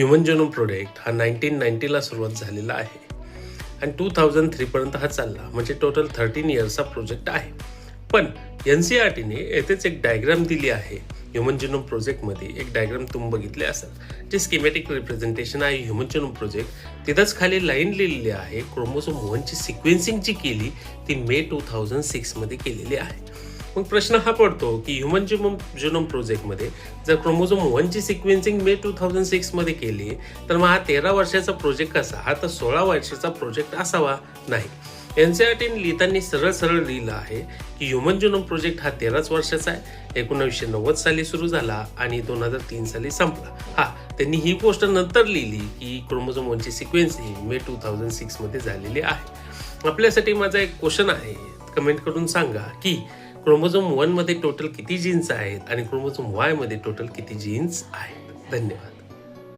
Human genome project हा 1990ला सुरुवात झालेला आहे आणि 2003पर्यंत हा चालला, म्हणजे टोटल 13 इयर्सचा प्रोजेक्ट आहे. पण NCERTने येथेच एक डायग्राम दिली आहे. ह्युमन जिनोम प्रोजेक्टमध्ये एक डायग्राम तुम्ही बघितले असाल, जे स्कीमॅटिक रिप्रेझेंटेशन आहे ह्युमन जिनोम प्रोजेक्ट. तिथंच खाली लाईन लिहिलेली आहे, क्रोमोझोम 1ची सिक्वेन्सिंग जी केली ती मे 2006 मध्ये केलेली आहे. मग प्रश्न हा पडतो की ह्युमन जिनोम प्रोजेक्टमध्ये जर क्रोमोझोम 1ची सिक्वेन्सिंग मे 2006 मध्ये केली, तर मग हा 13 वर्षाचा प्रोजेक्ट कसा? हा तर 16 वर्षाचा प्रोजेक्ट असावा? नाही. NCERTने लिहिताना सरळ लिहिलं आहे की ह्युमन जिनोम प्रोजेक्ट हा 13 वर्षाचा आहे. 1990 साली सुरू झाला आणि 2003 साली संपला. त्यांनी ही गोष्ट नंतर लिहिली की क्रोमोझोम 1ची सिक्वेन्सिंग मे 2006 मध्ये झालेली आहे. आपल्यासाठी माझा एक क्वेश्चन आहे, कमेंट करून सांगा की क्रोमोझोम 1 मध्ये टोटल किती जीन्स आहेत आणि क्रोमोझोम Y मध्ये टोटल किती जीन्स आहेत. धन्यवाद.